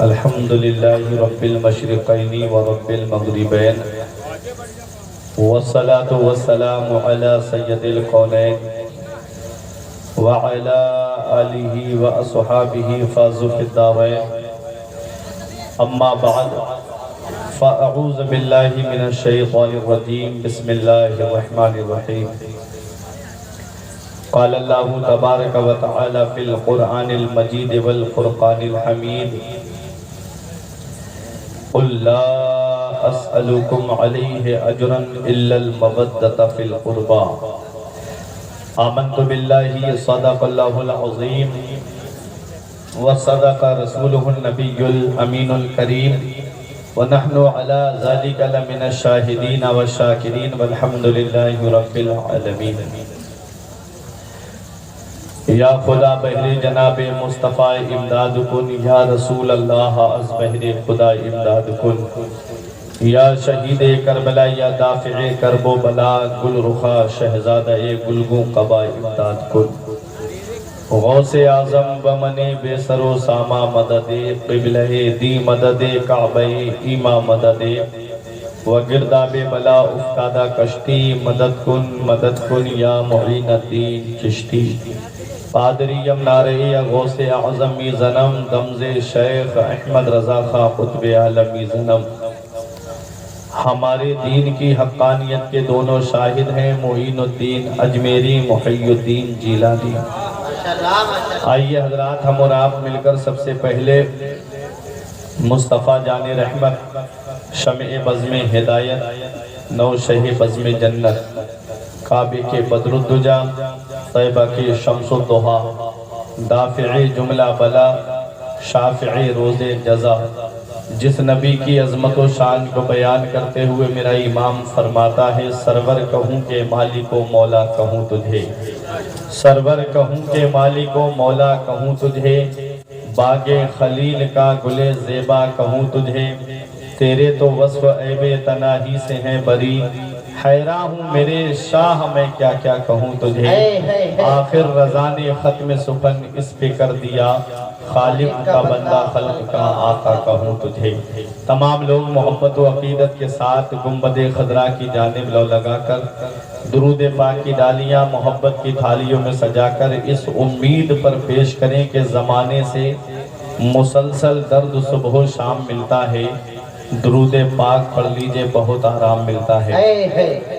الحمد لله رب المشرقين ورب المغربين والصلاة والسلام على سيد القولين وعلى آله وأصحابه فازوا في الدارين أما بعد فأعوذ بالله من الشيطان الرجيم بسم الله الرحمن الرحيم قال الله تبارك وتعالى في القرآن المجيد والفرقان الحميد قل لا أسألكم عليه أجرا إلا المودة في القربى آمنت بالله صدق الله العظيم وصدق رسوله النبي الأمين الكريم ونحن على ذلك لمن الشاهدين والشاكرين والحمد لله رب العالمين یا خدا بہر جناب مصطفیٰ امداد کن، یا رسول اللہ از بہر خدا امداد کن، یا شہید کربلا یا دافع کرب و بلا گل رخا شہزادہ گلگوں قبا امداد کن، غوث اعظم بمن بے سر و ساما مدد قبلہ دی مدد کعبہ ایما مدد و گرداب بلا افتادہ کشتی مدد کن یا معین الدین چشتی پادریم نارئی غوث اعظمی زنم دمز شیخ احمد رضا خان قطب عالمی زنم ہمارے دین کی حقانیت کے دونوں شاہد ہیں معین الدین اجمیری محی الدین جیلانی۔ آئیے حضرات ہم اور آپ مل کر سب سے پہلے مصطفیٰ جان رحمت شمع بزم ہدایت نو شہ بزم جنت کعبے کے بدر الدجا طیبہ کے شمس الضحا دافع جملہ بلا شافع روز جزا جس نبی کی عظمت و شان کو بیان کرتے ہوئے میرا امام فرماتا ہے سرور کہوں کہ مالک و مولا کہوں تجھے، سرور کہوں کہ مالک و مولا کہوں تجھے، باغ خلیل کا گل زیبا کہوں تجھے، تیرے تو وصف عیب تناہی سے ہیں بری، حیران ہوں میرے شاہ میں کیا کیا کہوں تجھے، آخر رضا نے ختم سخن اس پہ کر دیا، خالق کا بندہ خلق کا آقا کہوں تجھے۔ تمام لوگ محبت و عقیدت کے ساتھ گنبد خضرا کی جانب لو لگا کر درود پاک کی ڈالیاں محبت کی تھالیوں میں سجا کر اس امید پر پیش کریں کہ زمانے سے مسلسل درد صبح و شام ملتا ہے، درود پاک پڑھ لیجئے بہت آرام ملتا ہے۔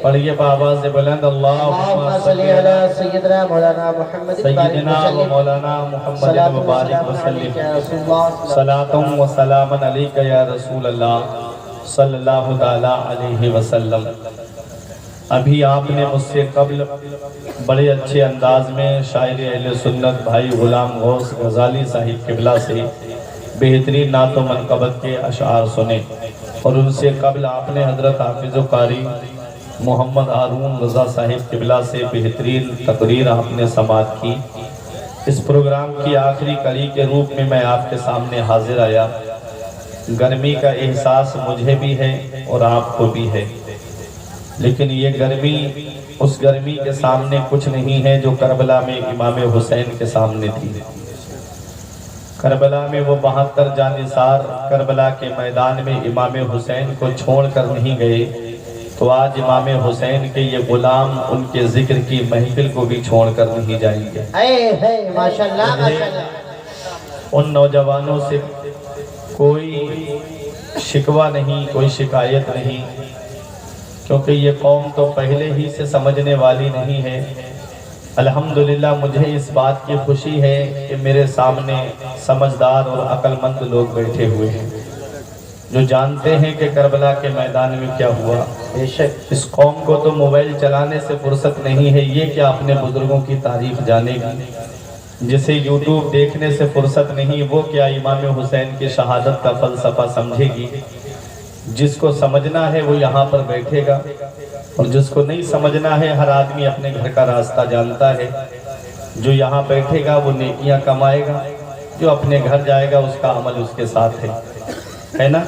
پڑھئے بآواز بلند اللہم صلی علی سیدنا مولانا محمد سیدنا و مولانا محمد مبارک وسلم صلاة و سلام علیکہ یا رسول اللہ صلی اللہ تعالی علیہ وسلم۔ ابھی آپ نے مجھ سے قبل بڑے اچھے انداز میں شاعر اہل سنت بھائی غلام غوث غزالی صاحب قبلہ سے بہترین نعت و منقبت کے اشعار سنے، اور ان سے قبل آپ نے حضرت حافظ و قاری محمد ہارون رضا صاحب قبلہ سے بہترین تقریر آپ نے سماعت کی۔ اس پروگرام کی آخری کڑی کے روپ میں آپ کے سامنے حاضر آیا۔ گرمی کا احساس مجھے بھی ہے اور آپ کو بھی ہے، لیکن یہ گرمی اس گرمی کے سامنے کچھ نہیں ہے جو کربلا میں امام حسین کے سامنے تھی۔ کربلا میں وہ 72 جانثار کربلا کے میدان میں امام حسین کو چھوڑ کر نہیں گئے، تو آج امام حسین کے یہ غلام ان کے ذکر کی محفل کو بھی چھوڑ کر نہیں جائیں گے۔ ماشاءاللہ ان نوجوانوں سے کوئی شکوہ نہیں، کوئی شکایت نہیں، کیونکہ یہ قوم تو پہلے ہی سے سمجھنے والی نہیں ہے۔ الحمدللہ مجھے اس بات کی خوشی ہے کہ میرے سامنے سمجھدار اور عقل مند لوگ بیٹھے ہوئے ہیں جو جانتے ہیں کہ کربلا کے میدان میں کیا ہوا۔ بے شک اس قوم کو تو موبائل چلانے سے فرصت نہیں ہے، یہ کیا اپنے بزرگوں کی تاریخ جانے گی۔ جسے یوٹیوب دیکھنے سے فرصت نہیں، وہ کیا امام حسین کی شہادت کا فلسفہ سمجھے گی۔ جس کو سمجھنا ہے وہ یہاں پر بیٹھے گا، اور جس کو نہیں سمجھنا ہے ہر آدمی اپنے گھر کا راستہ جانتا ہے۔ جو یہاں بیٹھے گا وہ نیکیاں کمائے گا، جو اپنے گھر جائے گا اس کا عمل اس کے ساتھ ہے نا۔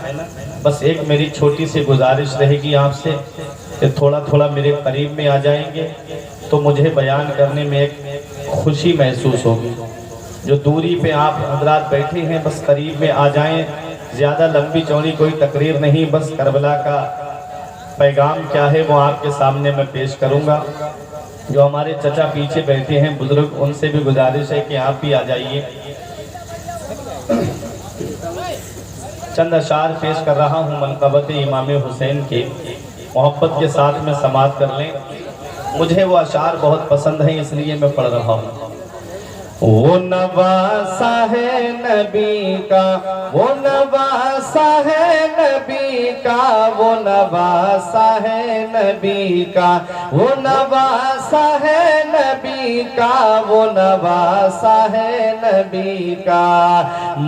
بس ایک میری چھوٹی سی گزارش رہے گی آپ سے کہ تھوڑا تھوڑا میرے قریب میں آ جائیں گے تو مجھے بیان کرنے میں ایک خوشی محسوس ہوگی۔ جو دوری پہ آپ حضرات بیٹھے ہیں بس قریب میں آ جائیں زیادہ لمبی چوڑی کوئی تقریر نہیں، بس کربلا کا پیغام کیا ہے وہ آپ کے سامنے میں پیش کروں گا۔ جو ہمارے چچا پیچھے بیٹھے ہیں بزرگ، ان سے بھی گزارش ہے کہ آپ بھی آ جائیے۔ چند اشعار پیش کر رہا ہوں منقبت امام حسین کے، محبت کے ساتھ میں سماعت کر لیں۔ مجھے وہ اشعار بہت پسند ہیں اس لیے میں پڑھ رہا ہوں۔ وہ نواسا ہے نبی کا، وہ نواسا ہے نبی کا، وہ نواسا ہے نبی کا، وہ نواسا ہے نبی کا، وہ نواسا ہے نبی کا۔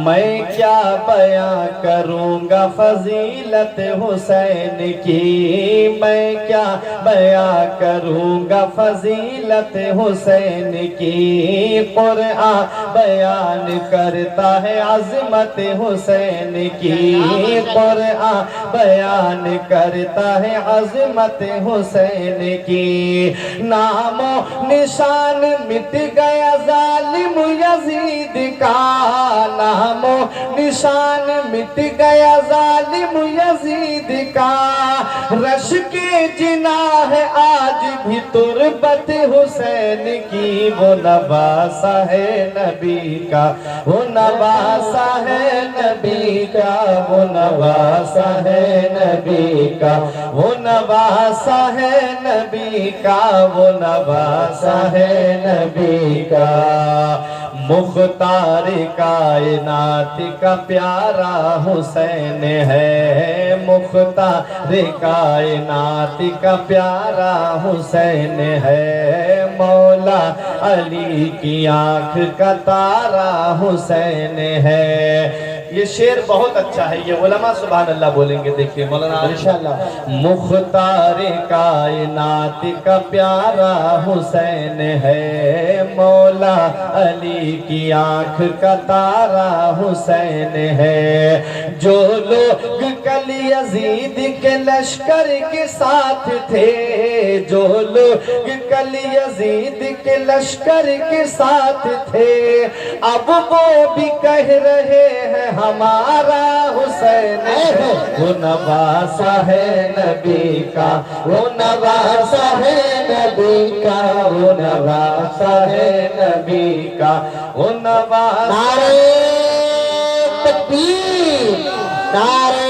میں کیا بیاں کروں گا فضیلت حسین کی، میں کیا بیاں کروں گا فضیلت حسین کی۔ قرآن بیان کرتا ہے عظمت حسین کی، قرآن بیان کرتا ہے عظمت حسین کی۔ نام و نشان مٹ گیا ظالم یزید کا، نام و نشان مٹ گیا ظالم یزید کا۔ رش کے جناح آج بھی تربت حسین کی، وہ نواسا ہے نبی کا، وہ نواسا ہے نبی کا، وہ نواسا ہے نبی کا، وہ نواسا ہے نبی کا، وہ نواسا ہے نبی کا۔ مختار کائنات کا پیارا حسین ہے، مختار کائنات کا پیارا حسین ہے۔ مولا علی کی آنکھ کا تارا حسین ہے۔ یہ شعر بہت اچھا ہے، یہ علماء سبحان اللہ بولیں گے، دیکھیں مولانا انشاءاللہ۔ مختار کائنات کا پیارا حسین ہے، مولا علی کی آنکھ کا تارا حسین ہے۔ جو لوگ کل یزید کے لشکر کے ساتھ تھے، جو لوگ کل یزید کے لشکر کے ساتھ تھے، اب وہ بھی کہہ رہے ہیں ہمارا حسین ہے۔ وہ نواسا ہے نبی کا، وہ نواسا ہے نبی کا، وہ نواسا ہے نبی کا، وہ نواسا۔ نعرہ تکبیر، نعرہ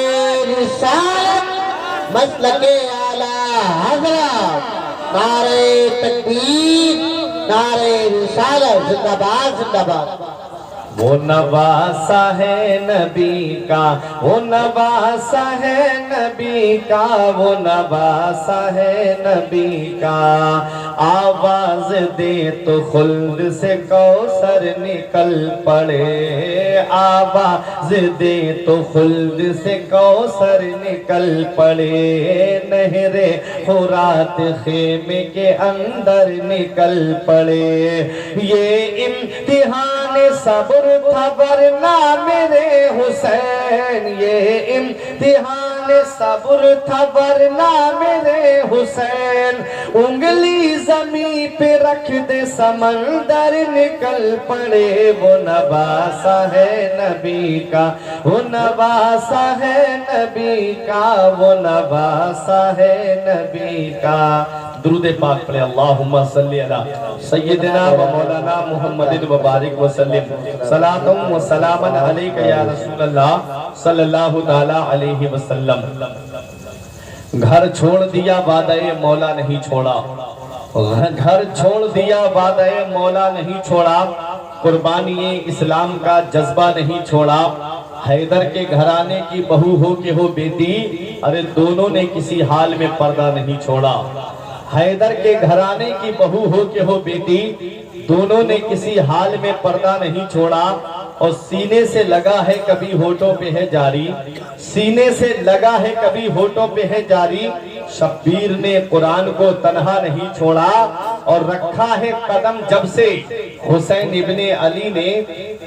رسالت، مسلک اعلیٰ حضرت، نعرہ تکبیر، نعرہ رسالت، زندہ باد زندہ باد۔ وہ نواسا ہے نبی کا، وہ نواسا ہے نبی کا، وہ نواسا ہے نبی کا۔ آواز دے تو خلد سے کوثر نکل پڑے، آواز دے تو خلد سے کوثر نکل پڑے، نہر فرات خیمے کے اندر نکل پڑے۔ یہ امتحان صبر تھا ورنہ میرے حسین، یہ امتحان صبر تھا ورنہ میرے حسین۔ انگلی زمین پہ رکھ دے سمندر نکل پڑے۔ وہ نواسا ہے نبی کا، وہ نواسا ہے نبی کا، وہ نواسا ہے نبی کا۔ درود پاک پڑھے، اللہم صلی علی سیدنا و مولانا محمد و بارک وسلم، صلاۃ و سلاما علیک یا رسول اللہ صلی اللہ تعالی علیہ وسلم۔ گھر چھوڑ دیا وعدہ مولا نہیں چھوڑا، گھر چھوڑ دیا وعدہ مولا نہیں چھوڑا، قربانی اسلام کا جذبہ نہیں چھوڑا۔ حیدر کے گھرانے کی بہو ہو کہ ہو بیٹی، ارے دونوں نے کسی حال میں پردہ نہیں چھوڑا۔ حیدر کے گھرانے کی بہو ہو کہ ہو بیٹی، دونوں نے کسی حال میں پردہ نہیں چھوڑا۔ اور سینے سے لگا ہے کبھی ہونٹوں پہ ہے جاری، سینے سے لگا ہے کبھی ہونٹوں پہ ہے جاری۔ شبیر نے قرآن کو تنہا نہیں چھوڑا، اور رکھا ہے قدم جب سے حسین ابن علی نے،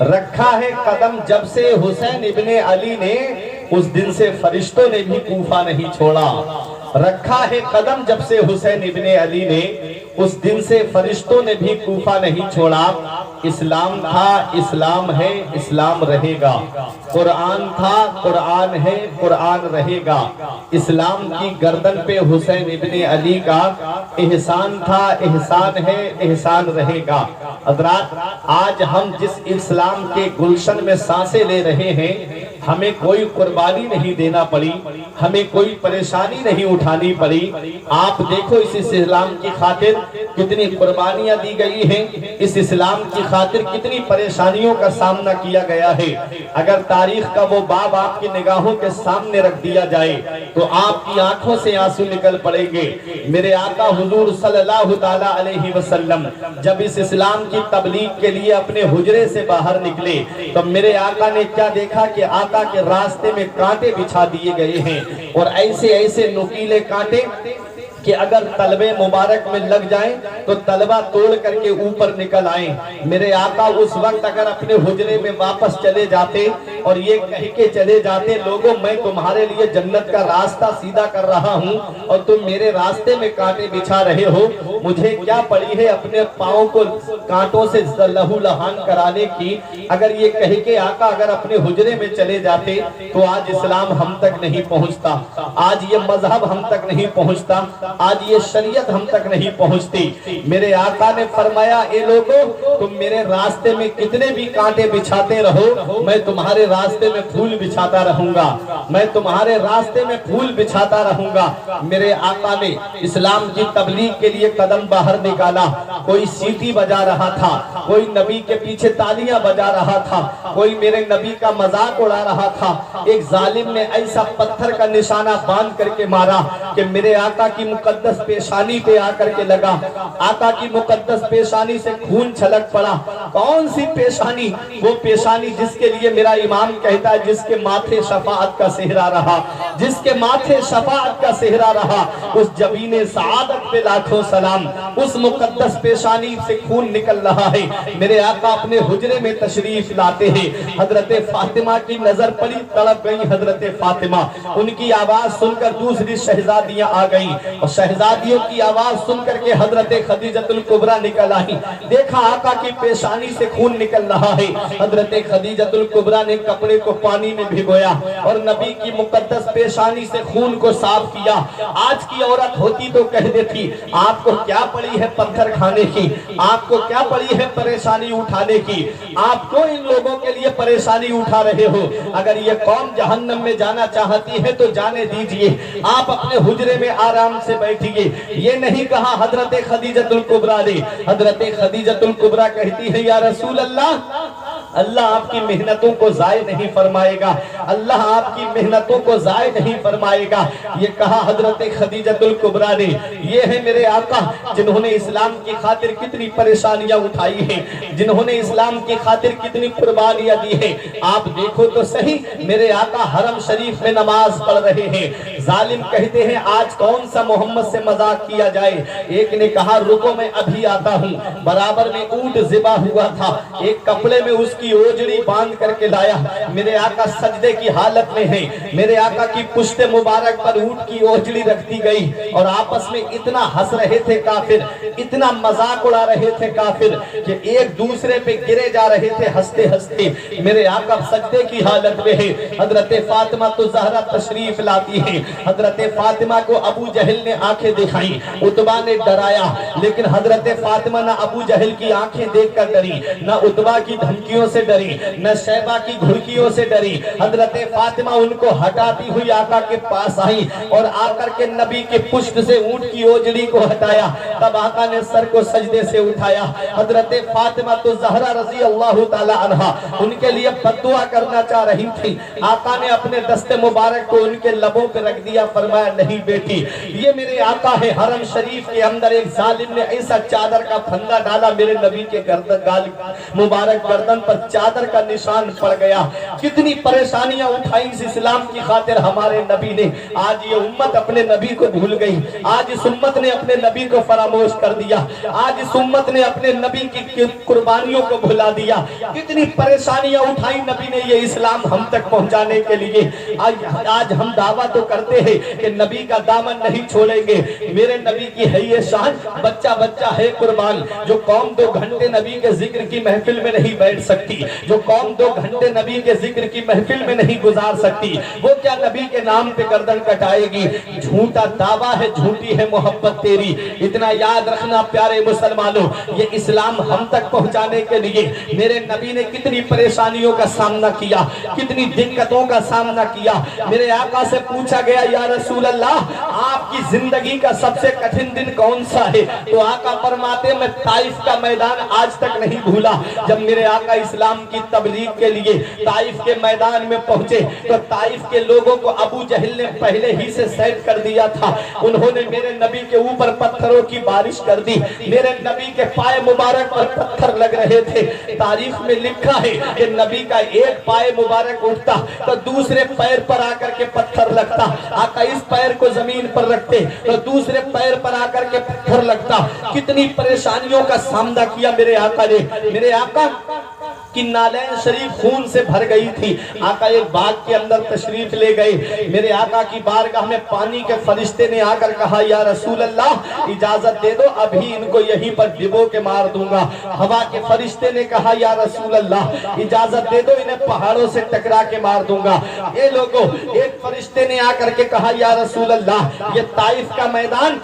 رکھا ہے قدم جب سے حسین ابن علی نے، اس دن سے فرشتوں نے بھی کوفہ نہیں چھوڑا۔ رکھا ہے قدم جب سے حسین ابن علی نے، اس دن سے فرشتوں نے بھی کوفہ نہیں چھوڑا۔ اسلام تھا، اسلام ہے، اسلام رہے گا۔ قرآن تھا، قرآن ہے، قرآن رہے گا۔ اسلام کی گردن پہ حسین ابن علی کا احسان تھا، احسان ہے، احسان رہے گا۔ حضرات آج ہم جس اسلام کے گلشن میں سانسیں لے رہے ہیں، ہمیں کوئی قربانی نہیں دینا پڑی، ہمیں کوئی پریشانی نہیں اٹھانی پڑی۔ آپ دیکھو اس اسلام کی خاطر کتنی قربانیاں دی گئی ہیں، اس اسلام کی خاطر کتنی پریشانیوں کا سامنا کیا گیا ہے۔ اگر تاریخ کا وہ باب آپ کی نگاہوں کے سامنے رکھ دیا جائے تو آپ کی آنکھوں سے آنسو نکل پڑیں گے۔ میرے آقا حضور صلی اللہ تعالیٰ علیہ وسلم جب اس اسلام کی تبلیغ کے لیے اپنے حجرے سے باہر نکلے تو میرے آقا نے کیا دیکھا کہ آقا کے راستے میں کانٹے بچھا دیے گئے ہیں، اور ایسے ایسے نوکیلے کانٹے کہ اگر تلوے مبارک میں لگ جائیں تو تلوہ توڑ کر کے اوپر نکل آئیں۔ میرے آقا اس وقت اگر اپنے حجرے میں واپس چلے جاتے اور یہ کہہ کے چلے جاتے، لوگوں میں تمہارے لیے جنت کا راستہ سیدھا کر رہا ہوں اور تم میرے راستے میں کانٹے بچھا رہے ہو، مجھے کیا پڑی ہے اپنے پاؤں کو کانٹوں سے لہو لہان کرانے کی۔ اگر یہ کہہ کے آقا اگر اپنے حجرے میں چلے جاتے تو آج اسلام ہم تک نہیں پہنچتا، آج یہ مذہب ہم تک نہیں پہنچتا، آج یہ شریعت ہم تک نہیں پہنچتی۔ میرے آقا نے فرمایا اے لوگوں تم میرے راستے میں کتنے بھی کانٹے بچھاتے رہو، میں تمہارے راستے میں پھول بچھاتا رہوں گا، میں تمہارے راستے میں پھول بچھاتا رہوں گا۔ میرے آقا نے اسلام کی تبلیغ کے لیے قدم باہر نکالا، کوئی سیٹی بجا رہا تھا، کوئی نبی کے پیچھے تالیاں بجا رہا تھا، کوئی میرے نبی کا مذاق اڑا رہا تھا۔ ایک ظالم نے ایسا پتھر کا نشانہ باندھ کر کے مارا کہ میرے آقا کی مقدس پیشانی پہ آ کر کے لگا، آقا کی مقدس پیشانی سے خون چھلک پڑا۔ کون سی پیشانی؟ وہ پیشانی جس کے لیے میرا امام کہتا ہے جس کے ماتھے شفاعت کا صحرا رہا، جس کے ماتھے شفاعت کا صحرا رہا، اس جبین سعادت پہ لاکھوں سلام۔ اس مقدس پیشانی سے خون نکل رہا ہے۔ میرے آقا اپنے حجرے میں تشریف لاتے ہیں، حضرت فاطمہ کی نظر پڑی، تڑپ گئی حضرت فاطمہ، ان کی آواز سن کر دوسری شہزادیاں آ گئیں، اور شہزادیوں کی آواز سن کر کے حضرت خدیجۃ الکبریٰ نکل آئی۔ دیکھا آقا کی پیشانی سے خون نکل رہا ہے، حضرت خدیجۃ الکبریٰ نے کپڑے کو پانی میں بھگویا اور نبی کی مقدس پیشانی سے خون کو صاف کیا۔ آج کی عورت ہوتی تو کہہ دیتی آپ کو کیا پڑی ہے پتھر کھانے کی، آپ کو کیا پڑی ہے پریشانی اٹھانے کی، آپ کو ان لوگوں کے لیے پریشانی اٹھا رہے ہو۔ اگر یہ قوم جہنم میں جانا چاہتی ہے تو جانے دیجئے، آپ اپنے حجرے میں آرام سے بیٹھیے۔ یہ نہیں کہا حضرت خدیجۃ الکبریٰ نے، حضرت خدیجۃ الکبریٰ کہتی ہے یا رسول اللہ، اللہ آپ کی محنتوں کو ضائع نہیں فرمائے گا، اللہ آپ کی محنتوں کو ضائع نہیں فرمائے گا۔ یہ کہا حضرت خدیجۃ الکبریٰ نے۔ یہ ہے میرے آقا جنہوں نے اسلام کی خاطر کتنی پریشانیاں اٹھائی ہیں، جنہوں نے اسلام کی خاطر کتنی قربانیاں دی ہیں۔ آپ دیکھو تو صحیح، میرے آقا حرم شریف میں نماز پڑھ رہے ہیں، ظالم کہتے ہیں آج کون سا محمد سے مذاق کیا جائے۔ ایک نے کہا رکو میں ابھی آتا ہوں، برابر میں اونٹ ذبح ہوا تھا، ایک کپڑے میں اس کی اوجڑی باندھ کر کے لایا، میرے آقا سجدے کی حالت میں ہیں، میرے آقا کی پشت مبارک پر اونٹ کی اوجڑی رکھ دی گئی، اور آپس میں اتنا ہنس رہے تھے کافر، اتنا مذاق اڑا رہے تھے کافر کہ ایک دوسرے پہ گرے جا رہے تھے ہنستے ہنستے۔ میرے آقا سجدے کی حالت میں ہے، حضرت فاطمہ تو زہرا تشریف لاتی ہے، حضرت فاطمہ کو ابو جہل نے آنکھیں دکھائیں، عتبہ نے ڈرایا، لیکن حضرت فاطمہ نہ ابو جہل کی آنکھیں دیکھ کر ڈری، نہ عتبہ کی دھمکیوں سے ڈری، نہ شیبہ کی گھڑکیوں سے ڈری۔ حضرت فاطمہ ان کو ہٹاتی ہوئی آقا کے پاس آئی اور آ کر کے نبی کے پشت سے اونٹ کی اوجڑی کو ہٹایا، تب آقا نے سر کو سجدے سے اٹھایا۔ حضرت فاطمہ تو زہرا رضی اللہ تعالی عنہا ان کے لیے بددعا کرنا چاہ رہی تھی، آقا نے اپنے دست مبارک کو ان کے لبوں پہ رکھ دیا، فرمایا نہیں بیٹی یہ میرے آقا ہے۔ حرم شریف کے اندر ایک ظالم نے ایسا چادر کا پھندا ڈالا، میرے نبی کے مبارک گردن پر چادر کا نشان پڑ گیا۔ کتنی پریشانیاں اٹھائی اس اسلام کی خاطر ہمارے نبی نے۔ آج یہ امت اپنے نبی کو بھول گئی، آج اس امت نے اپنے نبی کو فراموش کر دیا، آج اس امت نے اپنے نبی کی قربانیوں کو بھلا دیا۔ کتنی پریشانیاں اٹھائی نبی نے یہ اسلام ہم تک پہنچانے کے لیے۔ آج ہم دعویٰ تو کرتے فرماتے ہیں کہ نبی کا دامن نہیں چھوڑیں گے. میرے نبی کی ہے یہ شان, بچہ بچہ ہے قربان. جو قوم 2 گھنٹے نبی کے ذکر کی محفل میں نہیں بیٹھ سکتی, جو قوم 2 گھنٹے نبی کے ذکر کی محفل میں نہیں گزار سکتی, وہ کیا نبی کے نام پہ گردن کٹائے گی؟ جھوٹا دعویٰ ہے, جھوٹی ہے محبت تیری. اتنا یاد رکھنا پیارے مسلمانوں, یہ اسلام ہم تک پہنچانے کے لیے میرے نبی نے کتنی پریشانیوں کا سامنا کیا, کتنی دقتوں کا سامنا کیا. میرے آقا سے پوچھا گیا یا رسول اللہ آپ کی زندگی کا سب سے کٹھن دن کون سا ہے؟ تو آقا فرماتے میں طائف کا میدان آج تک نہیں بھولا. جب میرے آقا اسلام کی تبلیغ کے لیے طائف کے میدان میں پہنچے تو طائف کے لوگوں کو ابو جہل نے پہلے ہی سے سیٹ کر دیا تھا. انہوں نے میرے نبی کے اوپر پتھروں کی بارش کر دی. میرے نبی کے پائے مبارک پر پتھر لگ رہے تھے. تاریخ میں لکھا ہے کہ نبی کا ایک پائے مبارک اٹھتا تو دوسرے پیر پر آ کر کے پتھر لگتا. آقا اس پیر کو زمین پر رکھتے تو دوسرے پیر پر آ کر کے پتھر لگتا. کتنی پریشانیوں کا سامنا کیا میرے آقا نے. میرے آقا کی نالین شریف خون سے بھر گئی تھی. آقا ایک باغ کے اندر تشریف لے گئے. میرے آقا کی بارگاہ میں پانی کے فرشتے نے آ کر کہا یا رسول اللہ اجازت دے دو, ابھی ان کو یہیں پر ڈبو کے مار دوں گا. ہوا کے فرشتے نے کہا یا رسول اللہ اجازت دے دو, انہیں پہاڑوں سے ٹکرا کے مار دوں گا. اے لوگوں, ایک فرشتے نے آ کر کے کہا یا رسول اللہ یہ طائف کا میدان,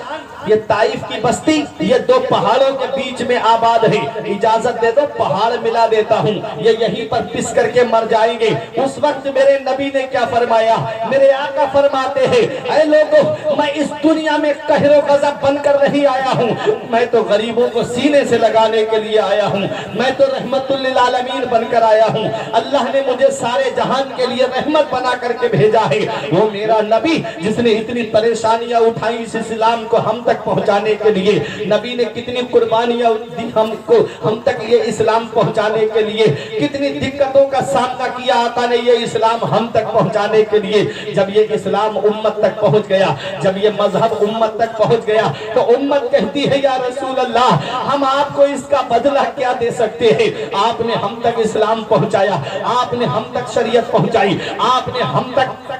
یہ طائف کی بستی, یہ 2 پہاڑوں کے بیچ میں آباد ہے, اجازت دے دو پہاڑ ملا دیتا ہوں, یہ یہیں پر پس کر کے مر جائیں گے. اس وقت میرے نبی نے کیا فرمایا؟ میرے آقا فرماتے ہیں اے لوگوں میں اس دنیا میں قہر و غضب بن کر نہیں آیا ہوں, میں تو غریبوں کو سینے سے لگانے کے لیے آیا ہوں, میں تو رحمت للعالمین بن کر آیا ہوں. اللہ نے مجھے سارے جہان کے لیے رحمت بنا کر کے بھیجا ہے. وہ میرا نبی جس نے اتنی پریشانیاں اٹھائیں اس اسلام کو ہم تک پہنچانے کے لیے, نبی نے کتنی قربانیاں دی ہم تک یہ اسلام پہنچانے کے لیے, کتنی دقتوں کا سامنا کیا آقا نے یہ اسلام ہم تک پہنچانے کے لیے. جب یہ اسلام امت تک پہنچ گیا, جب یہ مذہب امت تک پہنچ گیا تو امت کہتی ہے یا رسول اللہ ہم آپ کو اس کا بدلہ کیا دے سکتے ہیں؟ آپ نے ہم تک اسلام پہنچایا, آپ نے ہم تک شریعت پہنچائی, آپ نے ہم تک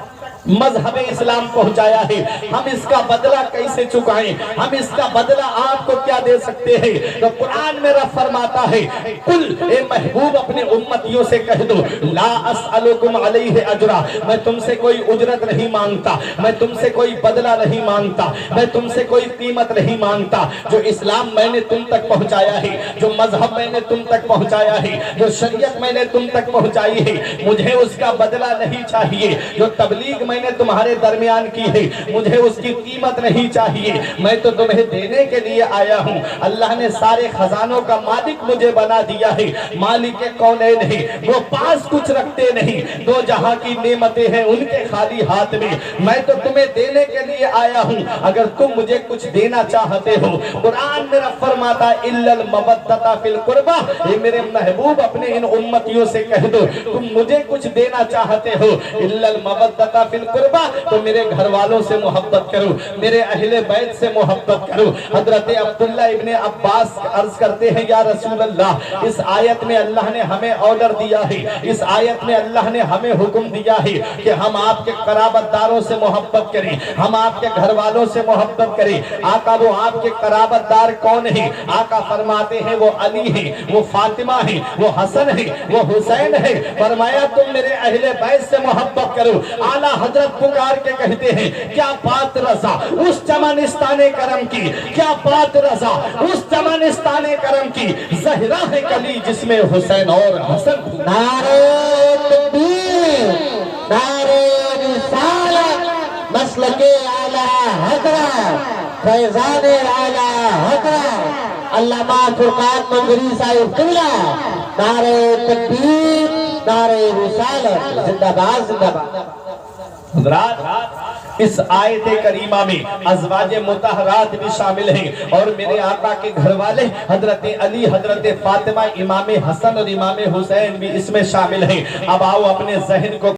مذہب اسلام پہنچایا ہے, ہم اس کا بدلہ کیسے چکائیں؟ ہم اس کا بدلہ آپ کو کیا دے سکتے ہیں؟ تو قرآن میں رب فرماتا ہے قل اے محبوب اپنے امتیوں سے کہہ دو لا اسألکم علیہ اجرا, میں تم سے کوئی اجرت نہیں مانگتا, میں تم سے کوئی بدلہ نہیں مانگتا, میں تم سے کوئی قیمت نہیں مانگتا. جو اسلام میں نے تم تک پہنچایا ہے, جو مذہب میں نے تم تک پہنچایا ہے, جو شریعت میں نے تم تک پہنچائی ہے, مجھے اس کا بدلہ نہیں چاہیے. جو تبلیغ میں نے تمہارے درمیان کی ہے مجھے اس کی قیمت نہیں چاہیے, میں تو تمہیں دینے کے لیے آیا ہوں. اللہ نے سارے خزانوں کا مالک مجھے بنا دیا ہے, مالک کونین ہے, وہ پاس کچھ رکھتے نہیں, 2 جہاں کی نعمتیں ہیں ان کے خالی ہاتھ میں, میں تو تمہیں دینے کے لیے آیا ہوں. اگر تم مجھے کچھ دینا چاہتے ہو, قرآن میرا فرماتا الا المودۃ فی القربہ, اے میرے محبوب اپنے ان امتیوں سے کہہ دو تم مجھے کچھ دینا چاہتے ہو الا المودۃ فی القربہ تو میرے گھر والوں سے محبت کرو, میرے اہل بیت سے محبت کرو. حضرت عبداللہ ابن عباس عرض کرتے ہیں یا رسول اللہ اس آیت میں اللہ نے ہمیں آرڈر دیا ہے, اس آیت میں اللہ نے ہمیں حکم دیا ہے کہ ہم آپ کے قرابت داروں سے محبت کریں, ہم آپ کے گھر والوں سے محبت کریں. آقا وہ آپ کے قرابت دار کون ہیں؟ آقا فرماتے ہیں وہ علی ہیں, وہ فاطمہ ہیں, وہ حسن ہیں, وہ حسین ہیں. فرمایا تم میرے اہل بیت سے محبت کرو. اعلیٰ حضرت پکار کے کہتے ہیں کیا بات رضا اس چمنستان کرم کی, کیا بات رضا اس چمنستان کرم کی, زہرا ہے کلی جس میں حسین اور حسن. نعرہ تکبیر, نعرہ رسالت, مسلک اعلیٰ حضرت, فیضان اعلیٰ حضرت علامہ فرقان منظری صاحب قبلہ, نعرہ تکبیر, نعرہ رسالت, زندہ باد زندہ باد. حضرات اس آیت کریمہ میں ازواج مطہرات بھی شامل ہیں اور میرے آقا کے گھر والے حضرت علی, حضرت فاطمہ, امام حسن اور امام حسین بھی اس میں شامل ہیں. اب آؤ اپنے ذہن کو